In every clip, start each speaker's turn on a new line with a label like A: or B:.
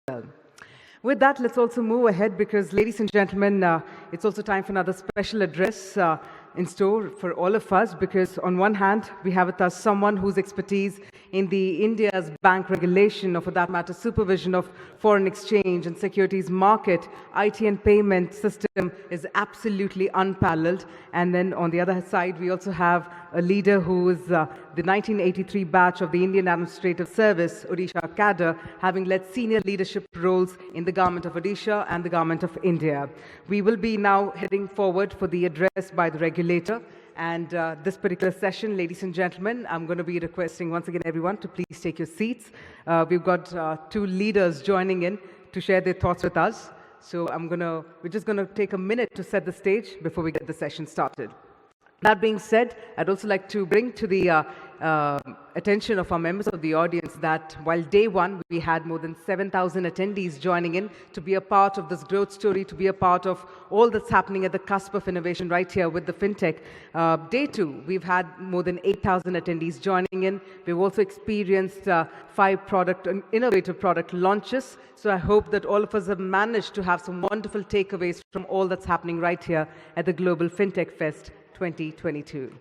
A: well. With that, let's also move ahead because, ladies and gentlemen, it's also time for another special address in store for all of us because, on one hand, we have with us someone whose expertise in the India's bank regulation, or for that matter, supervision of foreign exchange and securities market, IT and payment system is absolutely unparalleled. And then on the other side, we also have a leader who is the 1983 batch of the Indian Administrative Service, Odisha cadre, having led senior leadership roles in the Government of Odisha and the Government of India. We will be now heading forward for the address by the regulator. And this particular session, ladies and gentlemen, I'm going to be requesting once again everyone to please take your seats. We've got two leaders joining in to share their thoughts with us. So we're just going to take a minute to set the stage before we get the session started. That being said, I'd also like to bring to the attention of our members of the audience that while day one, we had more than 7,000 attendees joining in to be a part of this growth story, to be a part of all that's happening at the cusp of innovation right here with the Fintech. Day two, we've had more than 8,000 attendees joining in. We've also experienced 5 innovative product launches. So I hope that all of us have managed to have some wonderful takeaways from all that's happening right here at the Global Fintech Fest 2022.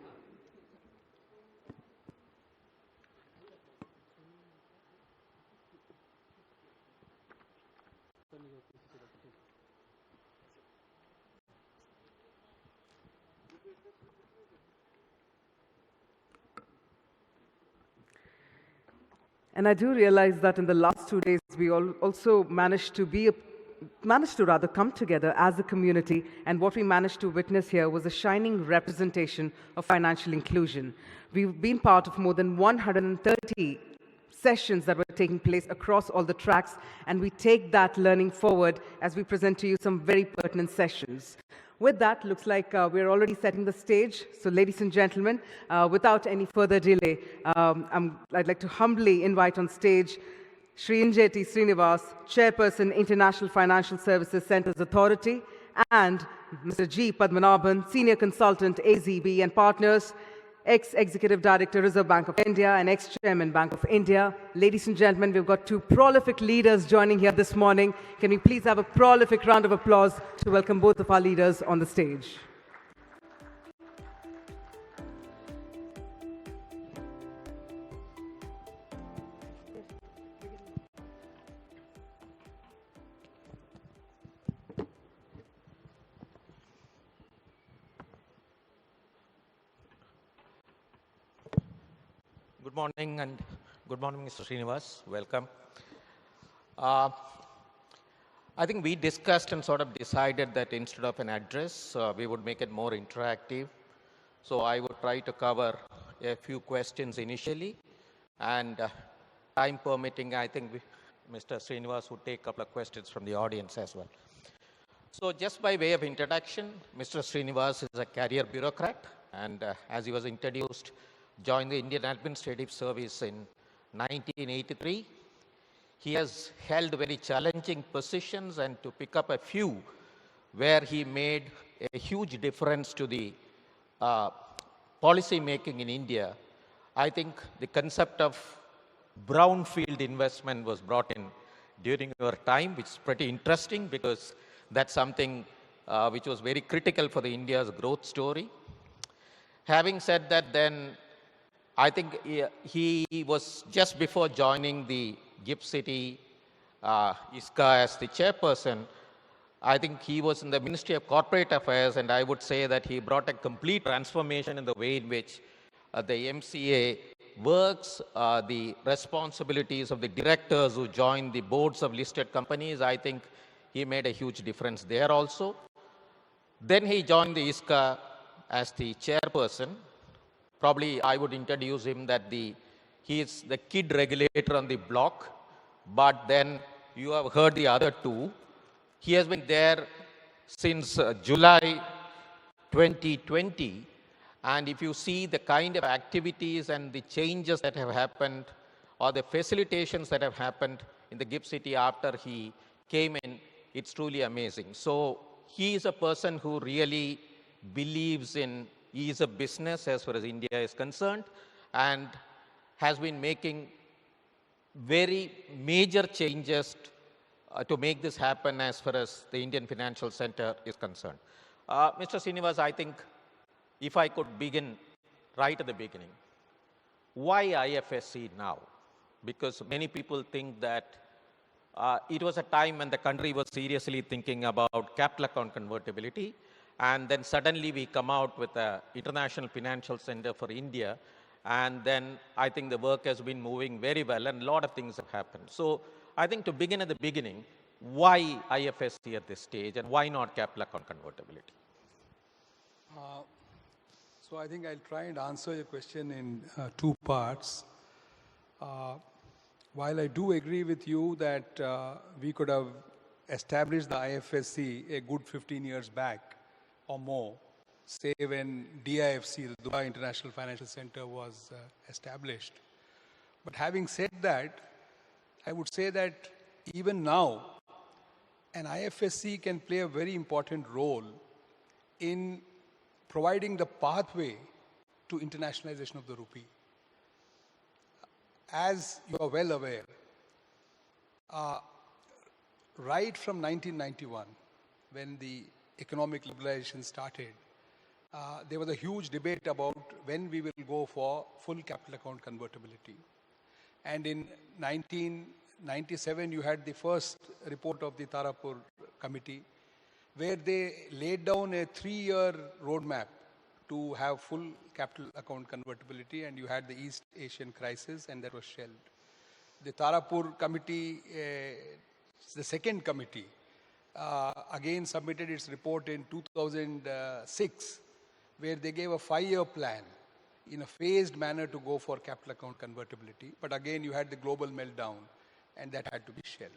A: And I do realize that in the last 2 days, we also managed to rather come together as a community, and what we managed to witness here was a shining representation of financial inclusion. We've been part of more than 130 sessions that were taking place across all the tracks, and we take that learning forward as we present to you some very pertinent sessions. With that, looks like we're already setting the stage. So, ladies and gentlemen, without any further delay, I'd like to humbly invite on stage Shri Injeti Srinivas, Chairperson, International Financial Services Centers Authority, and Mr. G. Padmanabhan, Senior Consultant, AZB and Partners, ex-Executive Director, Reserve Bank of India, and ex-Chairman, Bank of India. Ladies and gentlemen, we've got 2 prolific leaders joining here this morning. Can we please have a prolific round of applause to welcome both of our leaders on the stage?
B: Good morning, and good morning, Mr. Srinivas. Welcome. I think we discussed and sort of decided that instead of an address, we would make it more interactive. So I would try to cover a few questions initially, and time permitting, I think Mr. Srinivas would take a couple of questions from the audience as well. So just by way of introduction, Mr. Srinivas is a career bureaucrat, and as he was introduced, joined the Indian Administrative Service in 1983. He has held very challenging positions, and to pick up a few where he made a huge difference to the policy making in India, I think the concept of brownfield investment was brought in during your time, which is pretty interesting because that's something which was very critical for the India's growth story. Having said that, then I think he was just before joining the GIFT City ISCA as the chairperson. I think he was in the Ministry of Corporate Affairs, and I would say that he brought a complete transformation in the way in which the MCA works, the responsibilities of the directors who join the boards of listed companies. I think he made a huge difference there also. Then he joined the ISCA as the chairperson. Probably I would introduce him that he is the kid regulator on the block, but then you have heard the other 2. He has been there since July 2020, and if you see the kind of activities and the changes that have happened or the facilitations that have happened in the GIFT City after he came in, it's truly amazing. So he is a person who really believes in ease of business as far as India is concerned, and has been making very major changes to make this happen as far as the Indian Financial Center is concerned. Mr. Srinivas, I think if I could begin right at the beginning, why IFSC now? Because many people think that it was a time when the country was seriously thinking about capital account convertibility, and then suddenly we come out with an international financial center for India, and then I think the work has been moving very well and a lot of things have happened. So I think to begin at the beginning, why IFSC at this stage and why not capital account convertibility?
C: So I think I'll try and answer your question in two parts. While I do agree with you that we could have established the IFSC a good 15 years back or more, say when DIFC, the Dubai International Financial Center, was established. But having said that, I would say that even now, an IFSC can play a very important role in providing the pathway to internationalization of the rupee. As you are well aware, right from 1991, when the economic liberalization started, there was a huge debate about when we will go for full capital account convertibility. And in 1997, you had the first report of the Tarapur Committee, where they laid down a 3-year roadmap to have full capital account convertibility, and you had the East Asian crisis, and that was shelved. The Tarapur Committee, the second committee, again submitted its report in 2006, where they gave a 5-year plan in a phased manner to go for capital account convertibility. But again, you had the global meltdown, and that had to be shelved.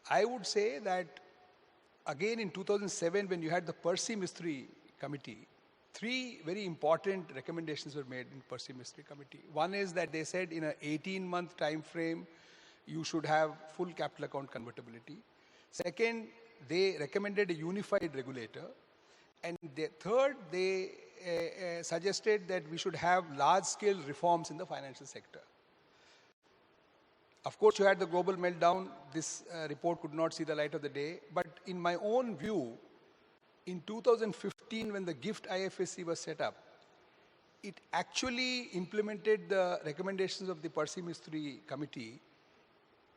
C: I would say that, again in 2007, when you had the Percy Mistry Committee, 3 very important recommendations were made in Percy Mistry Committee. One is that they said in an 18-month time frame, you should have full capital account convertibility. Second, they recommended a unified regulator. And the third, they suggested that we should have large-scale reforms in the financial sector. Of course, you had the global meltdown. This report could not see the light of the day. But in my own view, in 2015, when the GIFT IFSC was set up, it actually implemented the recommendations of the Percy Mistry Committee,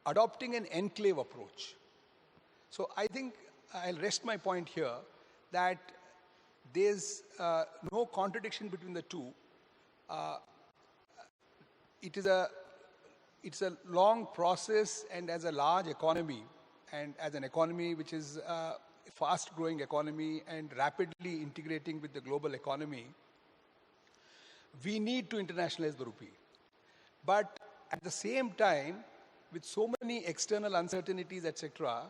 C: adopting an enclave approach. So I think I'll rest my point here that there's no contradiction between the two. It's a long process, and as a large economy, and as an economy which is a fast-growing economy and rapidly integrating with the global economy, we need to internationalize the rupee. But at the same time, with so many external uncertainties, etc.,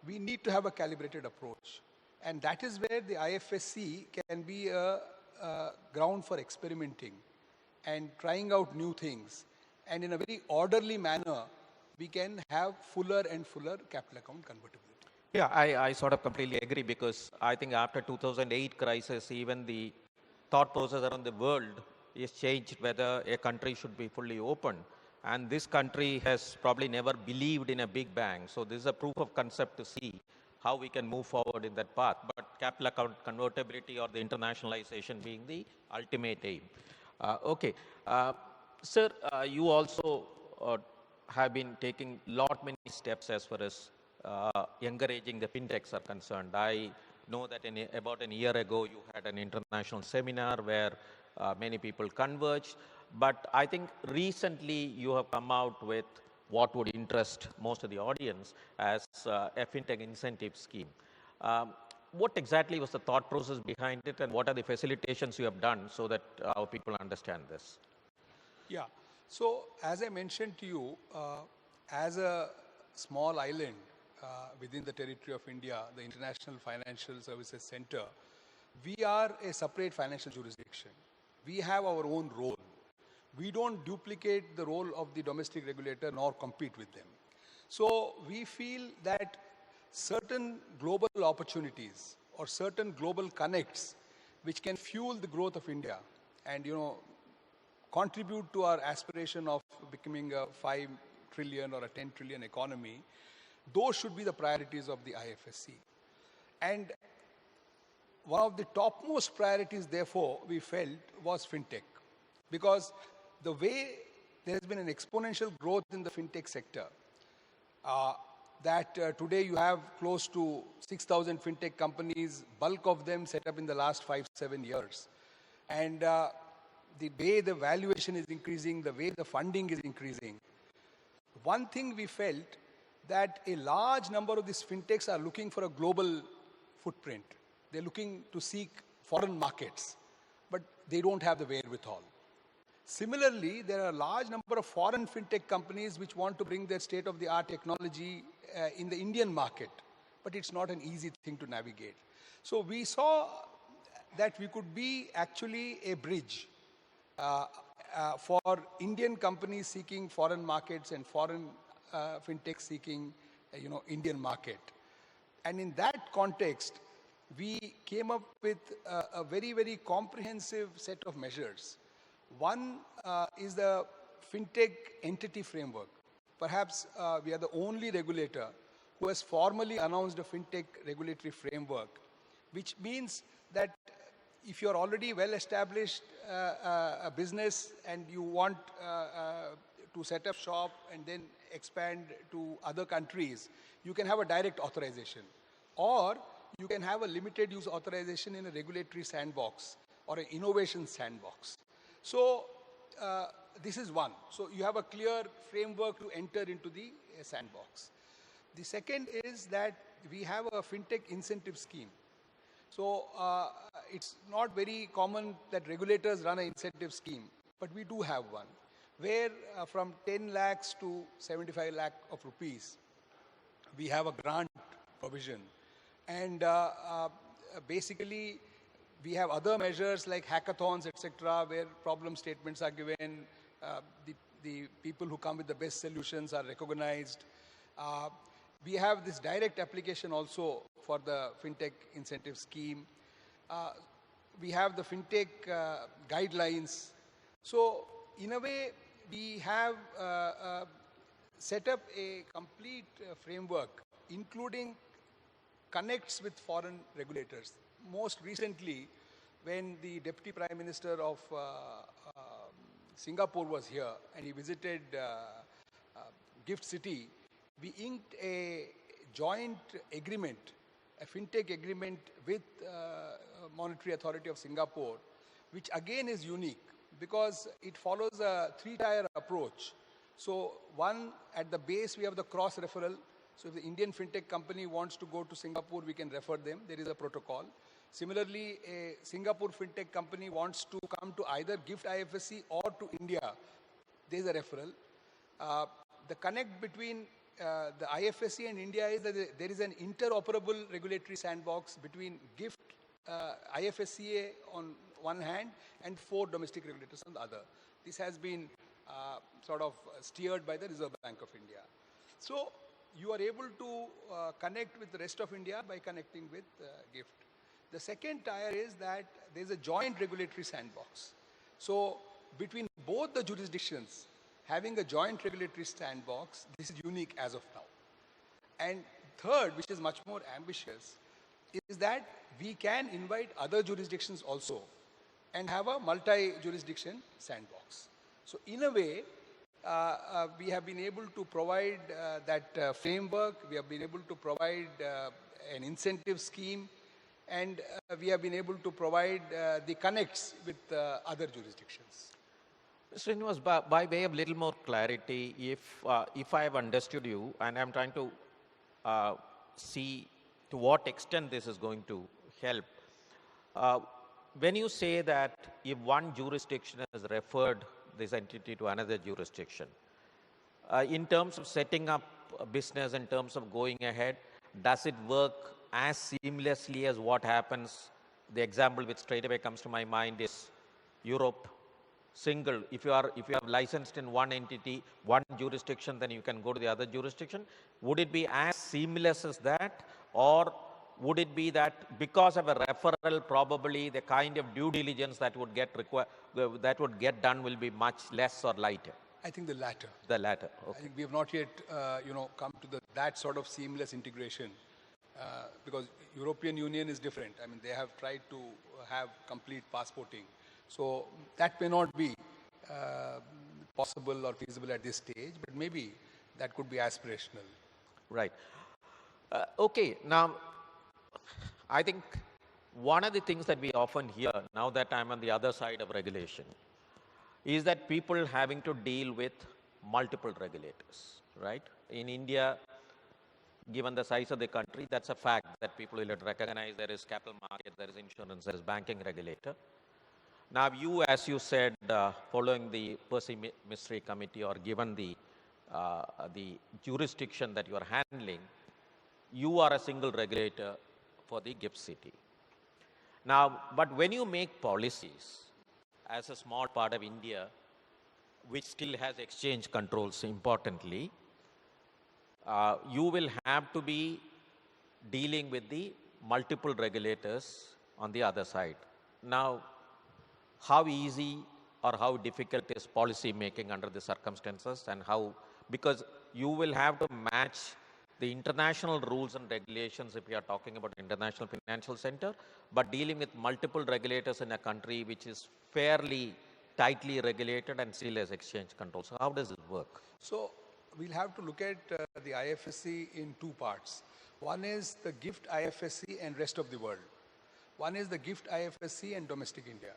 C: we need to have a calibrated approach. And that is where the IFSC can be a ground for experimenting and trying out new things. And in a very orderly manner, we can have fuller and fuller capital account convertibility.
B: Yeah, I sort of completely agree, because I think after 2008 crisis, even the thought process around the world is changed whether a country should be fully open. And this country has probably never believed in a big bang. So this is a proof of concept to see how we can move forward in that path. But capital account convertibility or the internationalization being the ultimate aim. Okay. Sir, you also have been taking many steps as far as encouraging the fintechs are concerned. I know that about a year ago, you had an international seminar where many people converged. But I think recently you have come out with what would interest most of the audience as a fintech incentive scheme. What exactly was the thought process behind it, and what are the facilitations you have done so that our people understand this?
C: Yeah. So as I mentioned to you, as a small island within the territory of India, the International Financial Services Center, we are a separate financial jurisdiction. We have our own role. We don't duplicate the role of the domestic regulator nor compete with them. So we feel that certain global opportunities or certain global connects which can fuel the growth of India and, contribute to our aspiration of becoming a 5 trillion or a 10 trillion economy, Those should be the priorities of the IFSC. And one of the topmost priorities, therefore, we felt was fintech. Because the way there has been an exponential growth in the fintech sector, today you have close to 6,000 fintech companies, bulk of them set up in the last 5-7 years. And the way the valuation is increasing, the way the funding is increasing, one thing we felt that a large number of these fintechs are looking for a global footprint. They're looking to seek foreign markets, but they don't have the wherewithal. Similarly, there are a large number of foreign fintech companies which want to bring their state-of-the-art technology in the Indian market, but it's not an easy thing to navigate. So we saw that we could be actually a bridge for Indian companies seeking foreign markets and foreign fintech seeking, Indian market. And in that context, we came up with a very, very comprehensive set of measures. One is the Fintech Entity Framework. Perhaps we are the only regulator who has formally announced a Fintech Regulatory Framework, which means that if you're already well-established a business and you want to set up shop and then expand to other countries, you can have a direct authorization. Or you can have a limited use authorization in a regulatory sandbox or an innovation sandbox. So this is one. So you have a clear framework to enter into the sandbox. The second is that we have a fintech incentive scheme. So it's not very common that regulators run an incentive scheme, but we do have one, where from 10 lakhs to 75 lakh of rupees, we have a grant provision. And basically, we have other measures like hackathons, etc., where problem statements are given, the people who come with the best solutions are recognized. We have this direct application also for the FinTech incentive scheme. We have the FinTech guidelines. So, in a way, we have set up a complete framework, including connects with foreign regulators. Most recently, when the Deputy Prime Minister of Singapore was here and he visited Gift City, we inked a joint agreement, a fintech agreement with Monetary Authority of Singapore, which again is unique because it follows a three-tier approach. So one, at the base, we have the cross-referral. So if the Indian fintech company wants to go to Singapore, we can refer them. There is a protocol. Similarly, a Singapore fintech company wants to come to either GIFT IFSC or to India. There is a referral. The connect between the IFSC and India is that there is an interoperable regulatory sandbox between GIFT, IFSCA on one hand, and 4 domestic regulators on the other. This has been sort of steered by the Reserve Bank of India. So you are able to connect with the rest of India by connecting with GIFT. The second tier is that there is a joint regulatory sandbox. So between both the jurisdictions, having a joint regulatory sandbox, this is unique as of now. And third, which is much more ambitious, is that we can invite other jurisdictions also and have a multi-jurisdiction sandbox. So in a way, we have been able to provide that framework, we have been able to provide an incentive scheme, and we have been able to provide the connects with other jurisdictions.
B: Mr. Srinivas, by way of little more clarity, if I have understood you, and I'm trying to see to what extent this is going to help, when you say that if one jurisdiction has referred this entity to another jurisdiction, in terms of setting up a business, in terms of going ahead, does it work as seamlessly as what happens? The example which straight away comes to my mind is Europe. Single, if you have licensed in one entity, one jurisdiction, then you can go to the other jurisdiction. Would it be as seamless as that, or would it be that because of a referral, probably the kind of due diligence that would get done will be much less or lighter?
C: I think the latter.
B: The latter,
C: I
B: okay.
C: think we have not yet, come to that sort of seamless integration, because European Union is different. I mean, they have tried to have complete passporting, so that may not be possible or feasible at this stage. But maybe that could be aspirational.
B: Right. Okay, now I think one of the things that we often hear now that I'm on the other side of regulation is that people having to deal with multiple regulators, right? In India, given the size of the country, that's a fact that people will recognize. There is capital market, there is insurance, there is banking regulator. Now you, as you said, following the Percy Mystery Committee or given the jurisdiction that you are handling, you are a single regulator for the GIFT City. Now, but when you make policies as a small part of India, which still has exchange controls importantly, you will have to be dealing with the multiple regulators on the other side. Now, how easy or how difficult is policy making under the circumstances, and how, because you will have to match the international rules and regulations if you are talking about international financial center, but dealing with multiple regulators in a country which is fairly tightly regulated and still has exchange controls. So how does it work?
C: So we'll have to look at the IFSC in two parts. One is the GIFT IFSC and rest of the world. One is the GIFT IFSC and domestic India.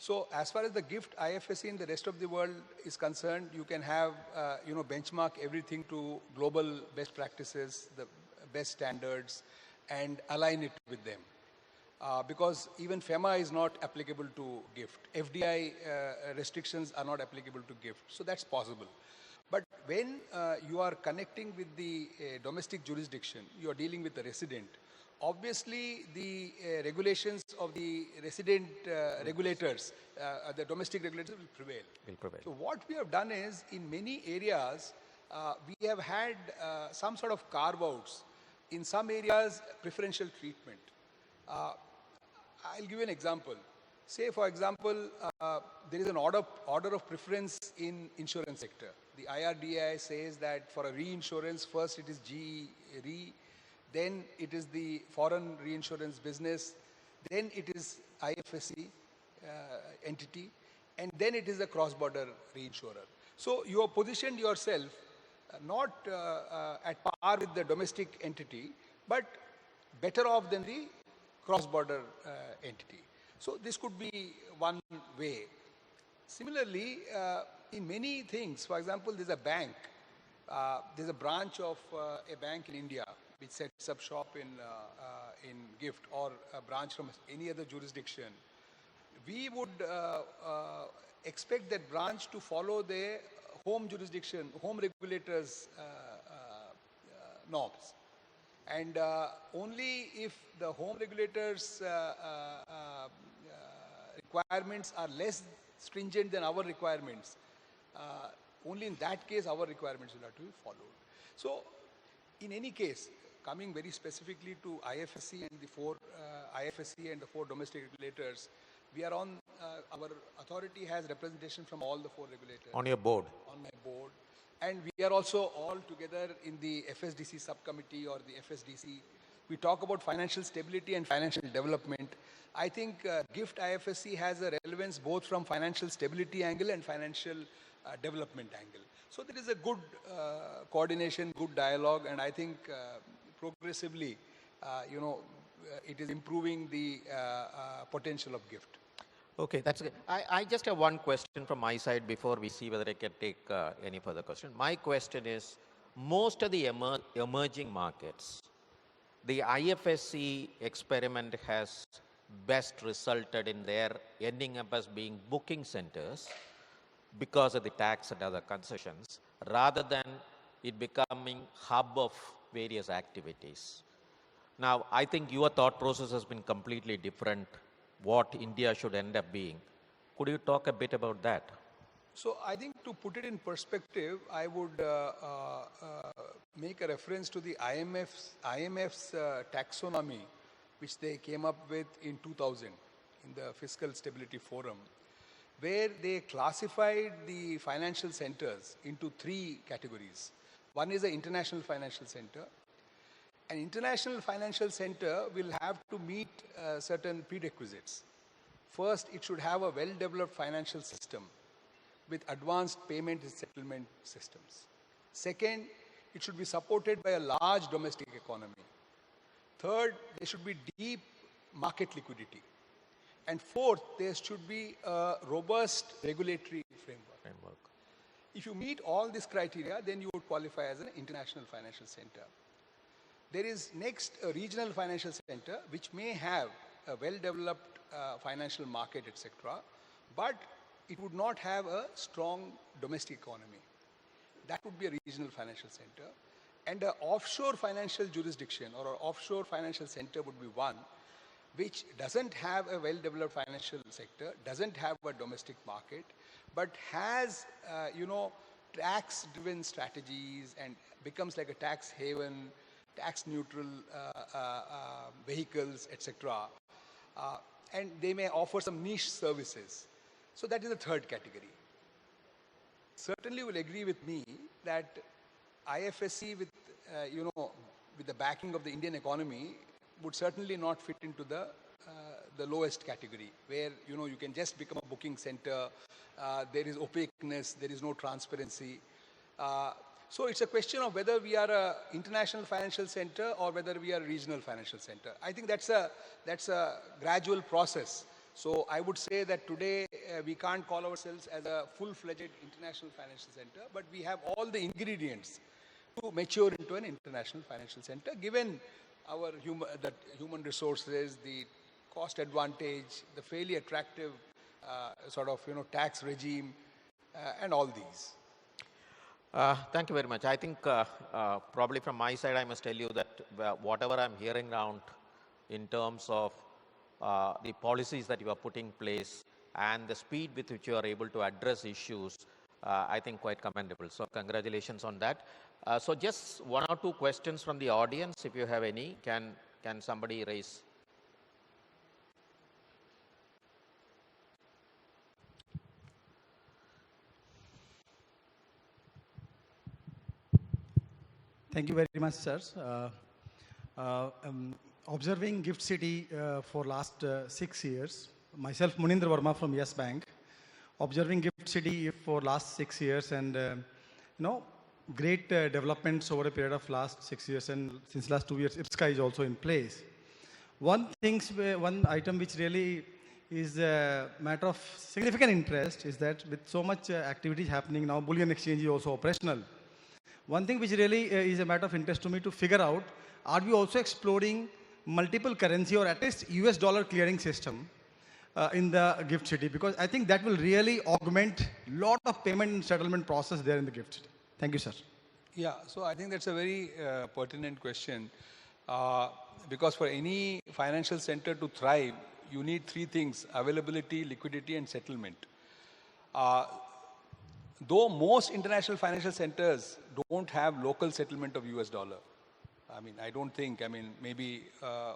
C: So as far as the GIFT IFSC in the rest of the world is concerned, you can have, benchmark everything to global best practices, the best standards, and align it with them. Because even FEMA is not applicable to GIFT. FDI restrictions are not applicable to GIFT. So that's possible. But when you are connecting with the domestic jurisdiction, you are dealing with the resident. Obviously, the regulations of the resident regulators, the domestic regulators will prevail. So what we have done is, in many areas, we have had some sort of carve-outs. In some areas, preferential treatment. I'll give you an example. Say, for example, there is an order of preference in insurance sector. The IRDAI says that for a reinsurance, first it is GE Re, then it is the foreign reinsurance business, then it is IFSC entity, and then it is a cross-border reinsurer. So you have positioned yourself not at par with the domestic entity, but better off than the cross-border entity. So this could be one way. Similarly, in many things, for example, there's a bank, there's a branch of a bank in India which sets up shop in GIFT, or a branch from any other jurisdiction. We would expect that branch to follow the home jurisdiction, home regulators norms. And only if the home regulators requirements are less stringent than our requirements, only in that case our requirements will have to be followed. So in any case, coming very specifically to IFSC and the four domestic regulators, we are on, our authority has representation from all the four regulators.
B: On your board?
C: On my board. And we are also all together in the FSDC subcommittee, or the FSDC. We talk about financial stability and financial development. I think GIFT IFSC has a relevance both from financial stability angle and financial development angle. So there is a good coordination, good dialogue, and I think progressively, it is improving the potential of GIFT.
B: Okay, that's okay. I just have one question from my side before we see whether I can take any further question. My question is, most of the emerging markets, the IFSC experiment has best resulted in their ending up as being booking centers because of the tax and other concessions, rather than it becoming hub of various activities. Now, I think your thought process has been completely different, what India should end up being. Could you talk a bit about that?
C: So I think, to put it in perspective, I would make a reference to the IMF's taxonomy, which they came up with in 2000 in the Fiscal Stability Forum. where they classified the financial centers into three categories. One is the international financial center. An international financial center will have to meet certain prerequisites. First, it should have a well-developed financial system with advanced payment and settlement systems. Second, it should be supported by a large domestic economy. Third, there should be deep market liquidity. And fourth, there should be a robust regulatory framework. If you meet all these criteria, then you would qualify as an international financial center. There is next a regional financial center, which may have a well-developed financial market, etc., but it would not have a strong domestic economy. That would be a regional financial center. And an offshore financial jurisdiction or an offshore financial center would be one which doesn't have a well-developed financial sector, doesn't have a domestic market, but has, tax-driven strategies and becomes like a tax haven, tax-neutral vehicles, etc. And they may offer some niche services. So that is the third category. Certainly will agree with me that IFSC with the backing of the Indian economy would certainly not fit into the lowest category, where you can just become a booking center. There is opaqueness, there is no transparency. So it's a question of whether we are an international financial center or whether we are a regional financial center. I think that's a gradual process. So I would say that today we can't call ourselves as a full-fledged international financial center, but we have all the ingredients to mature into an international financial center, given our human resources, the cost advantage, the fairly attractive tax regime, and all these.
B: Thank you very much. I think probably from my side, I must tell you that whatever I'm hearing around in terms of the policies that you are putting in place and the speed with which you are able to address issues, I think quite commendable. So congratulations on that. So just one or two questions from the audience, if you have any, can somebody raise?
D: Thank you very much, sirs. Observing Gift City for last 6 years, myself Munindra Verma from Yes Bank, observing Gift City for last 6 years, and great developments over a period of last 6 years, and since last 2 years, IPSCA is also in place. One item which really is a matter of significant interest is that with so much activities happening now, bullion exchange is also operational. One thing which really is a matter of interest to me to figure out, are we also exploring multiple currency or at least US dollar clearing system in the Gift City? Because I think that will really augment a lot of payment and settlement process there in the Gift City. Thank you, sir.
C: Yeah, so I think that's a very pertinent question. Because for any financial center to thrive, you need three things: availability, liquidity, and settlement. Though most international financial centers don't have local settlement of US dollar. I mean, I don't think, maybe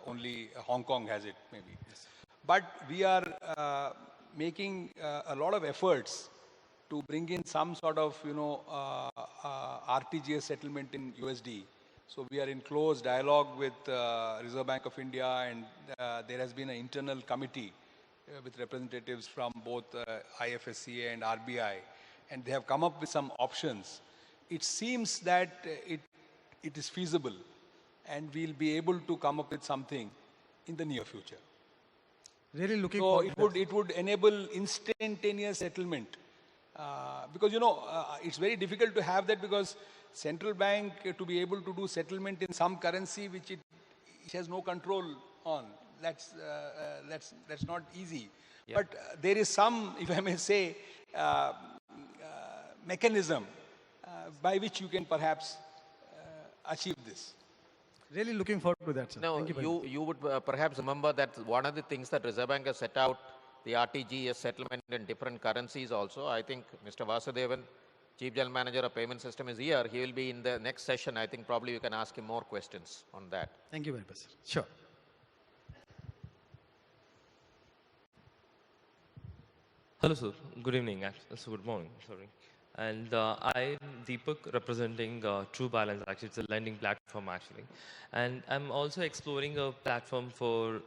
C: only Hong Kong has it, maybe. Yes. But we are making a lot of efforts to bring in some sort of, RTGS settlement in USD. So we are in close dialogue with Reserve Bank of India, and there has been an internal committee with representatives from both IFSCA and RBI. And they have come up with some options. It seems that it is feasible, and we'll be able to come up with something in the near future.
D: Really looking
C: forward. So it would enable instantaneous settlement, because it's very difficult to have that, because central bank to be able to do settlement in some currency which it has no control on. That's not easy. Yeah. But there is some, if I may say, mechanism by which you can perhaps achieve this.
D: Really looking forward to that, sir.
B: No,
D: thank you,
B: you would perhaps remember that one of the things that Reserve Bank has set out, the RTGS settlement in different currencies also. I think Mr. Vasudevan, Chief General Manager of Payment System, is here. He will be in the next session. I think probably you can ask him more questions on that.
D: Thank you very much, sir. Sure.
E: Hello, sir. Good evening. So good morning. Sorry. And I'm Deepak representing True Balance. Actually, it's a lending platform actually, and I'm also exploring a platform for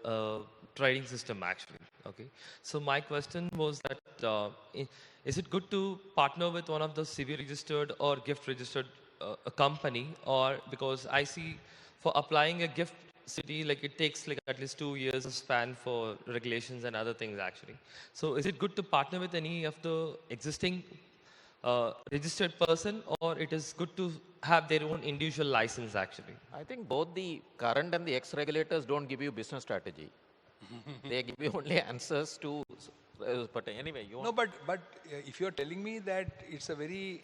E: trading system actually. Okay. So my question was that is it good to partner with one of the CB registered or gift registered a company, or because I see for applying a gift city, like it takes like at least 2 years of span for regulations and other things actually. So is it good to partner with any of the existing registered person, or it is good to have their own individual license actually?
B: I think both the current and the ex-regulators don't give you business strategy. They give you only answers to, but anyway, you
C: No,
B: want...
C: but if you're telling me that it's a very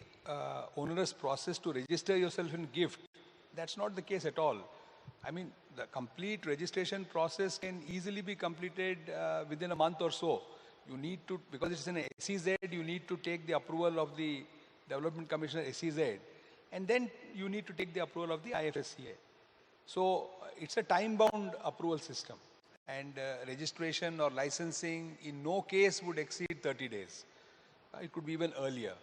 C: onerous process to register yourself in gift, that's not the case at all. I mean, the complete registration process can easily be completed within a month or so. You need to, because it's an SEZ, you need to take the approval of the Development Commissioner SEZ, and then you need to take the approval of the IFSCA. So it's a time-bound approval system, and registration or licensing in no case would exceed 30 days. It could be even earlier.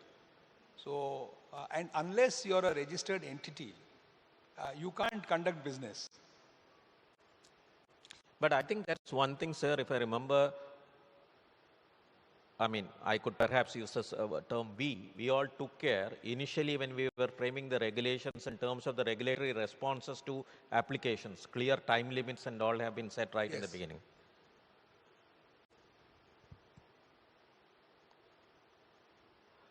C: So, and unless you're a registered entity, you can't conduct business.
B: But I think that's one thing, sir, if I remember, I mean, I could perhaps use this term we all took care initially when we were framing the regulations in terms of the regulatory responses to applications. Clear time limits and all have been set right in the beginning.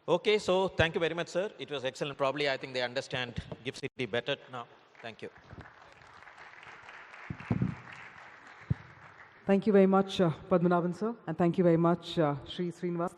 B: Okay, so thank you very much, sir. It was excellent. Probably, I think they understand Gift City better now. Thank you.
A: Thank you very much, Padmanabhan sir, and thank you very much, Shri Srinivas. Thank